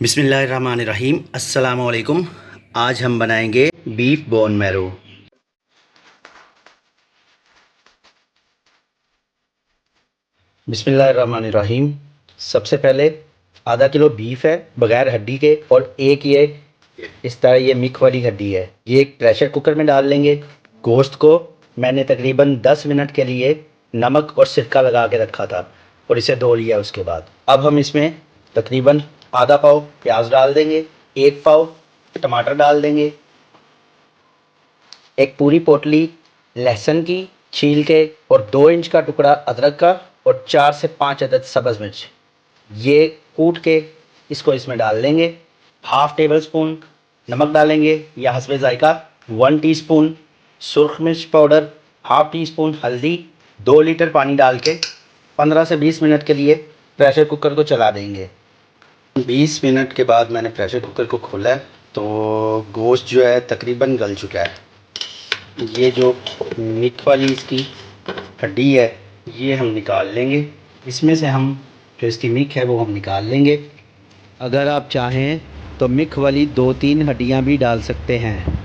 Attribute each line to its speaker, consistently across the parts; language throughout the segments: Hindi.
Speaker 1: बिस्मिल्लाहिर्रहमानिर्रहीम। अस्सलामु अलैकुम। आज हम बनाएंगे बीफ बोन मैरो। बिस्मिल्लाहिर्रहमानिर्रहीम। सबसे पहले आधा किलो बीफ है बग़ैर हड्डी के, और एक ये इस तरह ये मिक वाली हड्डी है। ये एक प्रेशर कुकर में डाल लेंगे। गोश्त को मैंने तकरीबन 10 मिनट के लिए नमक और सिरका लगा के रखा था और इसे धो लिया। उसके बाद अब हम इसमें तकरीबन आधा पाव प्याज डाल देंगे, एक पाव टमाटर डाल देंगे, एक पूरी पोटली लहसुन की छील के, और 2 इंच का टुकड़ा अदरक का, और 4 से 5 अदद सब्ज़ मिर्च ये कूट के इसको इसमें डाल देंगे। हाफ़ टेबल स्पून नमक डालेंगे या हस्बे ज़ायका, 1 टीस्पून सुरख मिर्च पाउडर, हाफ़ टी स्पून हल्दी, 2 लीटर पानी डाल के 15 से 20 मिनट के लिए प्रेशर कुकर को चला देंगे। 20 मिनट के बाद मैंने प्रेशर कुकर को खोला है तो गोश्त जो है तकरीबन गल चुका है। ये जो मिक वाली इसकी हड्डी है ये हम निकाल लेंगे। इसमें से हम जो इसकी मिक है वो हम निकाल लेंगे। अगर आप चाहें तो मिक वाली 2-3 हड्डियां भी डाल सकते हैं।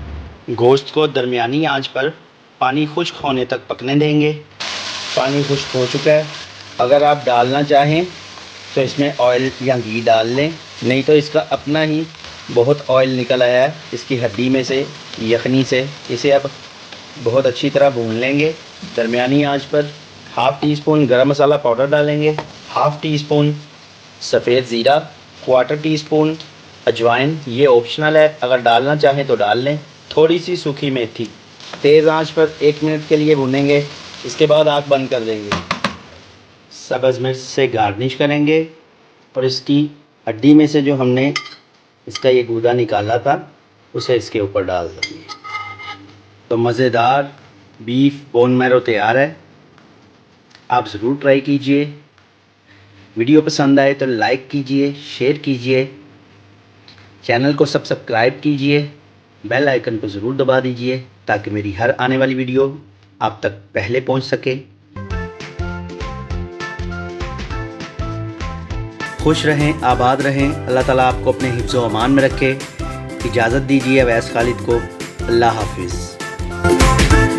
Speaker 1: गोश्त को दरमियानी आंच पर पानी खुश्क होने तक पकने देंगे। पानी खुश्क हो चुका है। अगर आप डालना चाहें तो इसमें ऑयल या घी डाल लें, नहीं तो इसका अपना ही बहुत ऑयल निकल आया है इसकी हड्डी में से, यखनी से। इसे अब बहुत अच्छी तरह भून लेंगे दरमियानी आंच पर। हाफ़ टी स्पून गरम मसाला पाउडर डालेंगे, हाफ़ टी स्पून सफ़ेद ज़ीरा, 1/4 टीस्पून अजवाइन, ये ऑप्शनल है, अगर डालना चाहें तो डाल लें। थोड़ी सी सूखी मेथी। तेज़ आंच पर 1 मिनट के लिए भूनेंगे। इसके बाद आग बंद कर देंगे। सब्ज़ मिर्च से गार्निश करेंगे और इसकी हड्डी में से जो हमने इसका ये गूदा निकाला था उसे इसके ऊपर डाल देंगे। तो मज़ेदार बीफ बोन मैरो तैयार है। आप ज़रूर ट्राई कीजिए। वीडियो पसंद आए तो लाइक कीजिए, शेयर कीजिए, चैनल को सब्सक्राइब कीजिए, बेल आइकन को ज़रूर दबा दीजिए ताकि मेरी हर आने वाली वीडियो आप तक पहले पहुंच सके। खुश रहें, आबाद रहें। अल्लाह ताला आपको अपने हिफ्ज़ व अमान में रखे। इजाज़त दीजिए अवैस खालिद को। अल्लाह हाफिज़।